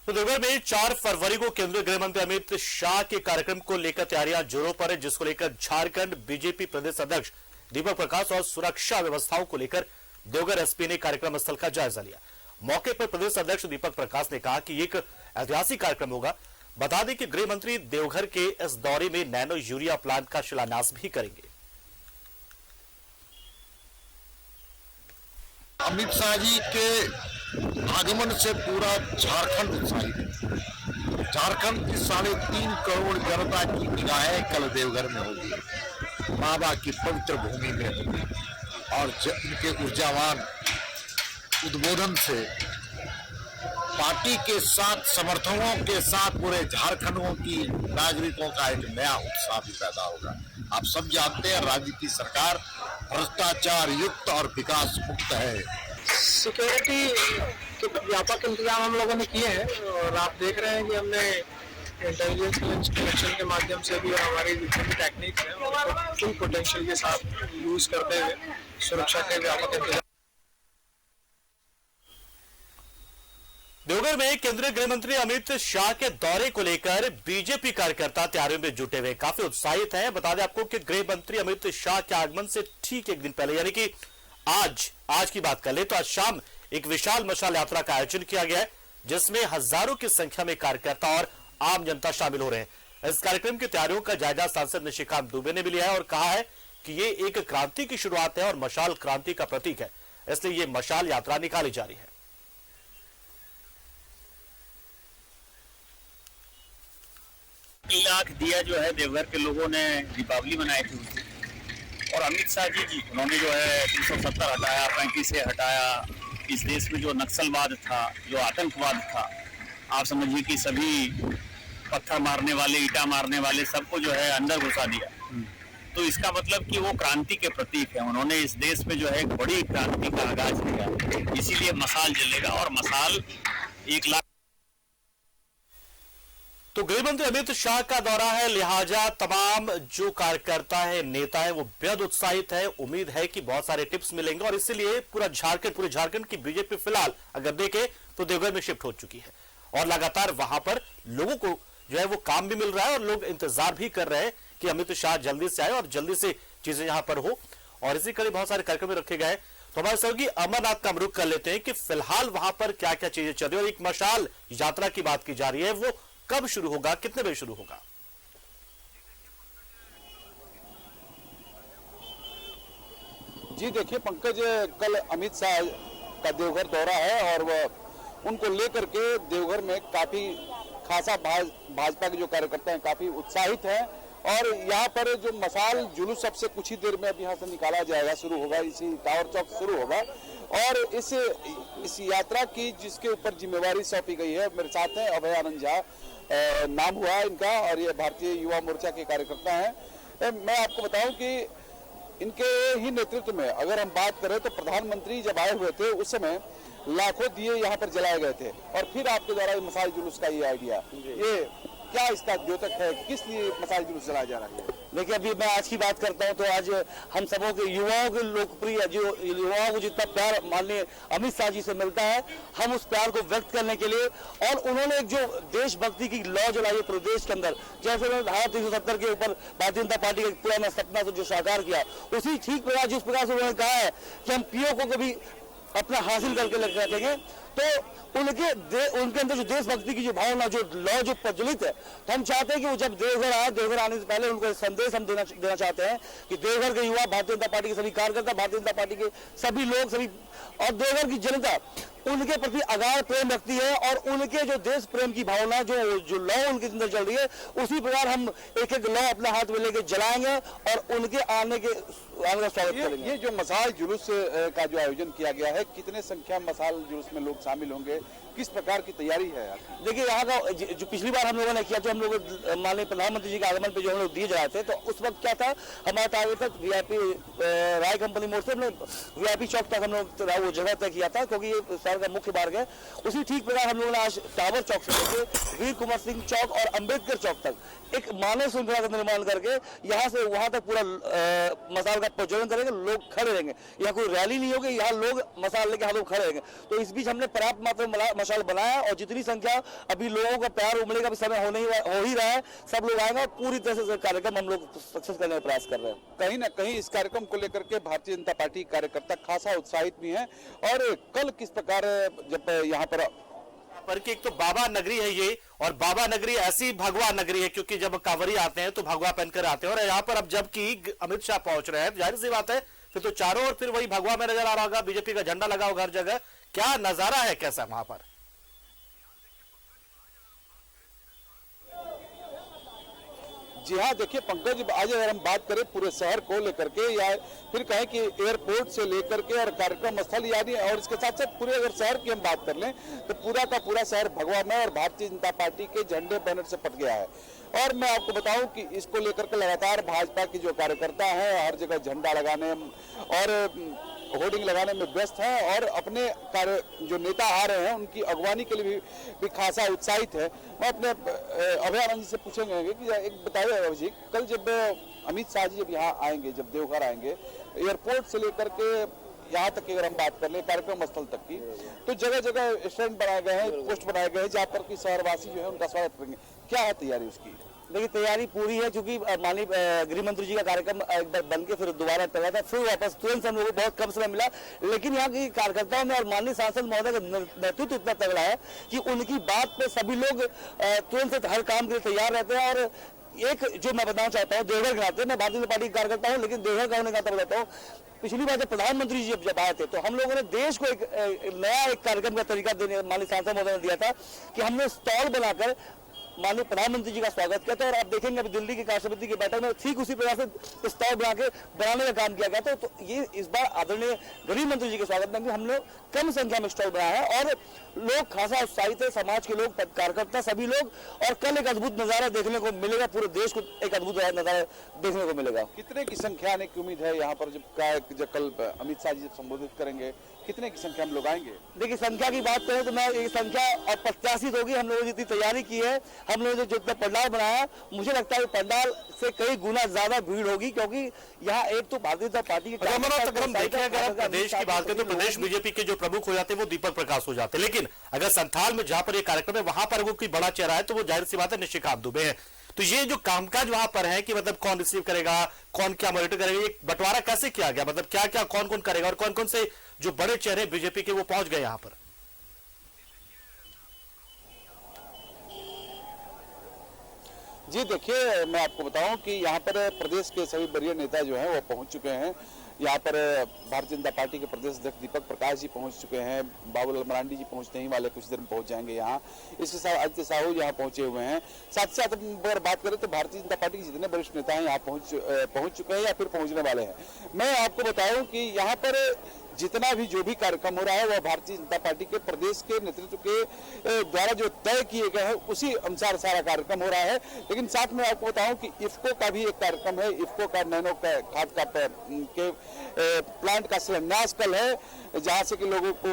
तो देवघर में 4 फरवरी को केंद्रीय गृह मंत्री अमित शाह के कार्यक्रम को लेकर तैयारियां जोरों पर है, जिसको लेकर झारखंड बीजेपी प्रदेश अध्यक्ष दीपक प्रकाश और सुरक्षा व्यवस्थाओं को लेकर देवघर एसपी ने कार्यक्रम स्थल का जायजा लिया। मौके पर प्रदेश अध्यक्ष दीपक प्रकाश ने कहा कि एक ऐतिहासिक कार्यक्रम होगा। बता दें कि गृह मंत्री देवघर के इस दौरे में नैनो यूरिया प्लांट का शिलान्यास भी करेंगे। अमित शाह जी के आगमन से पूरा झारखंड उत्साहित है। झारखंड की 3.5 करोड़ जनता की निगाहें कल देवघर में होगी, बाबा की पवित्र भूमि में होगी और इनके ऊर्जावान उद्बोधन से पार्टी के साथ समर्थकों के साथ पूरे झारखंडों की नागरिकों का एक नया उत्साह भी पैदा होगा। आप सब जानते हैं राज्य की सरकार भ्रष्टाचार युक्त और विकास मुक्त है। सिक्योरिटी के व्यापक इंतजाम हम लोगों ने किए हैं और आप देख रहे हैं कि हमने इंटेलिजेंस कलेक्शन के माध्यम से भी हमारी जितनी टेक्निक्स हैं उनको फुल पोटेंशियल के साथ यूज करते हुए सुरक्षा के व्यापक इंतजाम। देवघर में केंद्रीय गृह मंत्री अमित शाह के दौरे को लेकर बीजेपी कार्यकर्ता तैयारियों में जुटे हुए काफी उत्साहित हैं। बता दें आपको कि गृह मंत्री अमित शाह के आगमन से ठीक एक दिन पहले यानी कि आज की बात कर ले तो आज शाम एक विशाल मशाल यात्रा का आयोजन किया गया है, जिसमें हजारों की संख्या में कार्यकर्ता और आम जनता शामिल हो रहे हैं। इस कार्यक्रम की तैयारियों का जायजा सांसद निशिकांत दुबे ने भी लिया है और कहा है कि ये एक क्रांति की शुरुआत है और मशाल क्रांति का प्रतीक है, इसलिए ये मशाल यात्रा निकाली जा रही है। 3 लाख दिया जो है देवघर के लोगों ने दीपावली मनाई थी उसकी। और अमित शाह जी उन्होंने जो है 370 हटाया, 35 से हटाया। इस देश में जो नक्सलवाद था, जो आतंकवाद था, आप समझिए कि सभी पत्थर मारने वाले, ईटा मारने वाले सबको जो है अंदर घुसा दिया। तो इसका मतलब कि वो क्रांति के प्रतीक है। उन्होंने इस देश में जो है एक बड़ी क्रांति का आगाज किया, इसीलिए मशाल जलेगा और मशाल 1 लाख। तो गृह मंत्री अमित शाह का दौरा है, लिहाजा तमाम जो कार्यकर्ता है, नेता है, वो बेहद उत्साहित है। उम्मीद है कि बहुत सारे टिप्स मिलेंगे और इसीलिए पूरे झारखंड की बीजेपी फिलहाल अगर देखे तो देवघर में शिफ्ट हो चुकी है और लगातार वहां पर लोगों को जो है वो काम भी मिल रहा है और लोग इंतजार भी कर रहे हैं कि अमित शाह जल्दी से आए और जल्दी से चीजें यहां पर हो। और इसी करीब बहुत सारे कार्यक्रम रखे गए। तो हमारे सहयोगी अमरनाथ का हम रुख कर लेते हैं कि फिलहाल वहां पर क्या क्या चीजें चल रही है और एक मशाल यात्रा की बात की जा रही है, वो कब शुरू होगा, कितने बजे शुरू होगा? जी देखिए पंकज, कल अमित शाह का देवघर दौरा है और वह उनको लेकर के देवघर में काफी खासा भाजपा के जो कार्यकर्ता हैं काफी उत्साहित हैं और यहाँ पर जो मशाल जुलूस सबसे कुछ ही देर में अब यहाँ से निकाला जाएगा, शुरू होगा, इसी टावर चौक शुरू होगा। और इस यात्रा की जिसके ऊपर जिम्मेवारी सौंपी गई है, मेरे साथ हैं अभय आनंद झा नाम हुआ इनका और ये भारतीय युवा मोर्चा के कार्यकर्ता हैं। मैं आपको बताऊं कि इनके ही नेतृत्व में अगर हम बात करें तो प्रधानमंत्री जब आए हुए थे उस समय लाखों दिए यहाँ पर जलाए गए थे और फिर आपके द्वारा मशाल जुलूस का ये आइडिया, ये क्या इसका द्योतक है, किस लिए मशाल जुलूस चलाया जा रहा है? देखिए अभी मैं आज की बात करता हूं तो आज हम सबों के युवाओं के लोकप्रिय जो युवाओं को जितना प्यार माननीय अमित शाह जी से मिलता है, हम उस प्यार को व्यक्त करने के लिए और उन्होंने एक जो देशभक्ति की लौ जलाई है प्रदेश के अंदर, जैसे उन्होंने धारा 370 के ऊपर भारतीय जनता पार्टी का पुराना सपना जो साकार किया, उसी ठीक प्रकार जिस प्रकार से उन्होंने कहा है कि हम पीओ को कभी अपना हासिल करके लेकर रखेंगे, तो उनके अंदर जो देशभक्ति की जो भावना, जो लौ जो प्रज्वलित है, तो हम चाहते हैं कि वो जब देवघर आए, देवघर आने से पहले उनको संदेश हम देना चाहते हैं कि देवघर के युवा, भारतीय जनता पार्टी के सभी कार्यकर्ता, भारतीय जनता पार्टी के सभी लोग, सभी और देवघर की जनता उनके प्रति अगाध प्रेम रखती है और उनके जो देश प्रेम की भावना, जो लौ उनके अंदर चल रही है, उसी प्रकार हम एक एक लौ अपने हाथ में लेके जलाएंगे और उनके आने का स्वागत करेंगे। ये जो मशाल जुलूस का जो आयोजन किया गया है, कितने संख्या मशाल जुलूस में लोग शामिल होंगे, किस प्रकार की तैयारी है? देखिए यहाँ का जो पिछली बार हम लोगों ने किया, तो हम लोग माननीय प्रधानमंत्री जी के आगमन पे जो हम लोग दिए जलाए थे, तो उस वक्त क्या था, हमारा टारगेट तक वीआईपी राय कंपनी मोड़ से हमने वीआईपी चौक तक हम लोग वो जगह तय किया था, क्योंकि ये शहर का मुख्य मार्ग है। उसी ठीक प्रकार हम लोगों ने आज टावर चौक से लेकर वीर कुंवर सिंह चौक और अम्बेडकर चौक तक एक मानव श्रृंखला का निर्माण करके यहाँ से वहां तक पूरा मशाल का प्रज्वलन करेंगे, लोग खड़े रहेंगे। यहाँ कोई रैली नहीं होगी, यहाँ लोग मशाल लेके हाथों खड़े रहेंगे। तो इस बीच हमने पर्याप्त मात्रा में मशाल बनाया और जितनी संख्या अभी लोगों का प्यार उमड़े का समय हो ही रहा है, सब लोग आएंगे और पूरी तरह से कार्यक्रम हम लोग सक्सेस करने का प्रयास कर रहे हैं। कहीं ना कहीं इस कार्यक्रम को लेकर के भारतीय जनता पार्टी कार्यकर्ता खासा उत्साहित भी हैं। और कल किस प्रकार जब यहाँ पर कि एक तो बाबा नगरी है ये, और बाबा नगरी ऐसी भगवा नगरी है क्योंकि जब कांवरी आते हैं तो भगवा पहनकर आते हैं, और यहाँ पर अब जबकि अमित शाह पहुंच रहे हैं, जाहिर सी बात है फिर तो चारों ओर फिर वही भगवा में नजर आ रहा होगा, बीजेपी का झंडा लगा होगा हर जगह। क्या नजारा है, कैसा वहां पर? जी हाँ, देखिए पंकज, आज अगर हम बात करें पूरे शहर को लेकर के या फिर कहें कि एयरपोर्ट से लेकर के और कार्यक्रम स्थल यानी, और इसके साथ साथ पूरे अगर शहर की हम बात कर लें तो पूरा का पूरा शहर भगवा में और भारतीय जनता पार्टी के झंडे बैनर से पट गया है। और मैं आपको बताऊं कि इसको लेकर के लगातार भाजपा के जो कार्यकर्ता हैं हर जगह झंडा लगाने और होर्डिंग लगाने में व्यस्त हैं और अपने जो नेता आ रहे हैं उनकी अगवानी के लिए भी खासा उत्साहित है। मैं अपने अभय आनंद जी से पूछेंगे कि एक बताइए अभय जी, कल जब अमित शाह जी जब यहाँ आएंगे, जब देवघर आएंगे, एयरपोर्ट से लेकर के यहाँ तक की अगर हम बात कर ले कार्यक्रम स्थल तक की, तो जगह जगह स्टैंड बनाए गए हैं, पोस्ट बनाए गए हैं जहाँ पर कि शहरवासी जो है उनका स्वागत करेंगे। क्या है तैयारी उसकी? देखिए तैयारी पूरी है, क्योंकि माननीय गृह मंत्री जी का कार्यक्रम एक बार बन के फिर दोबारा चला था, फिर वापस तुरंत हम लोगों को बहुत कम समय मिला, लेकिन यहाँ की कार्यकर्ताओं में और माननीय सांसद महोदय का नेतृत्व इतना तगड़ा है कि उनकी बात पे सभी लोग तुरंत से हर काम के लिए तैयार रहते हैं। और एक जो मैं बताना चाहता हूँ, देवघर के नाते, मैं भारतीय जनता पार्टी का कार्यकर्ता हूँ, लेकिन देवघर का होने का बताता हूँ, पिछली बार जब प्रधानमंत्री जी जब आए थे तो हम लोगों ने देश को एक नया कार्यक्रम का तरीका देने माननीय सांसद महोदय ने दिया था कि हमने स्टॉल बनाकर माननीय प्रधानमंत्री जी का स्वागत किया था। और आप देखेंगे अभी दिल्ली की कार्यसमिति की बैठक में ठीक उसी प्रकार से स्टॉल बनाने का काम किया गया था। तो ये इस बार आदरणीय गृह मंत्री जी के स्वागत में हम लोग कम संख्या में स्टॉल बनाया है और लोग खासा उत्साहित है, समाज के लोग, कार्यकर्ता सभी लोग। और कल एक अद्भुत नजारा देखने को मिलेगा, पूरे देश को एक अद्भुत नजारा देखने को मिलेगा। कितने की संख्या आने की उम्मीद है यहाँ पर जब कल अमित शाह जी जब संबोधित करेंगे, कितने की संख्या में लोग आएंगे? देखिए संख्या की बात करें तो मैं ये संख्या अप्रत्याशित होगी। हम लोगों ने जितनी तैयारी की है, हम लोगों ने जो जितना पंडाल बनाया, मुझे लगता है पंडाल से कई गुना ज्यादा भीड़ होगी, क्योंकि यहाँ एक तो भारतीय जनता पार्टी अगर हम देखें, अगर प्रदेश की बात करें तो प्रदेश बीजेपी के जो प्रमुख हो जाते हैं वो दीपक प्रकाश हो जाते हैं, लेकिन अगर संथाल में जहां पर ये कार्यक्रम है वहां पर वो कोई बड़ा चेहरा है तो वो जाहिर सी बात है निशिकांत दुबे है। तो ये जो कामकाज वहां पर है कि मतलब कौन रिसीव करेगा, कौन क्या मॉनिटर करेगा, ये बंटवारा कैसे किया गया, मतलब क्या क्या कौन कौन करेगा और कौन कौन से जो बड़े चेहरे बीजेपी के वो पहुंच गए यहाँ पर? जी देखिए, मैं आपको बताऊं कि यहाँ पर प्रदेश के सभी वरीय नेता जो हैं वो पहुंच चुके हैं। यहाँ पर भारतीय जनता पार्टी के प्रदेश अध्यक्ष दीपक प्रकाश जी पहुंच चुके हैं, बाबूलाल मरांडी जी पहुंचने ही वाले, कुछ देर में पहुंच जाएंगे यहाँ। इसके साथ आदित्य साहू यहाँ पहुंचे हुए हैं। साथ ही साथ अगर बात करें तो भारतीय जनता पार्टी के जितने वरिष्ठ नेता हैं यहाँ पहुंच चुके हैं या फिर पहुंचने वाले हैं। मैं आपको बताऊं कि यहाँ पर जितना भी जो भी कार्यक्रम हो रहा है वह भारतीय जनता पार्टी के प्रदेश के नेतृत्व के द्वारा जो तय किए गए हैं उसी अनुसार सारा कार्यक्रम हो रहा है। लेकिन साथ में आपको बताऊं कि इफ्को का भी एक कार्यक्रम है, इफ्को का नैनो खाद का के प्लांट का शिलान्यास कल है, जहां से कि लोगों को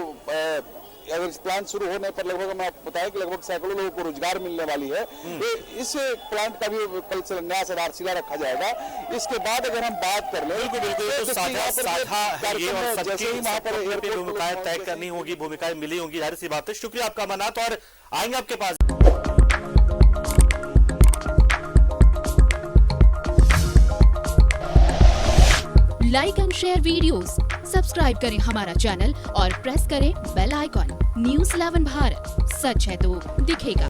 अगर इस प्लांट शुरू होने पर लगभग मैं आपको बताया कि लगभग सैकड़ों लोगों को रोजगार मिलने वाली है। इस प्लांट का भी कल शिलान्यास आधारशिला रखा जाएगा। इसके बाद अगर हम बात कर ले भूमिकाएं तय करनी होगी, भूमिकाएं मिली होंगी, जाहिर सी बात है। शुक्रिया आपका अमरनाथ, और आएंगे आपके पास। Like and share videos, subscribe करें हमारा चैनल और प्रेस करें बेल आइकॉन। News 11 भारत, सच है तो दिखेगा।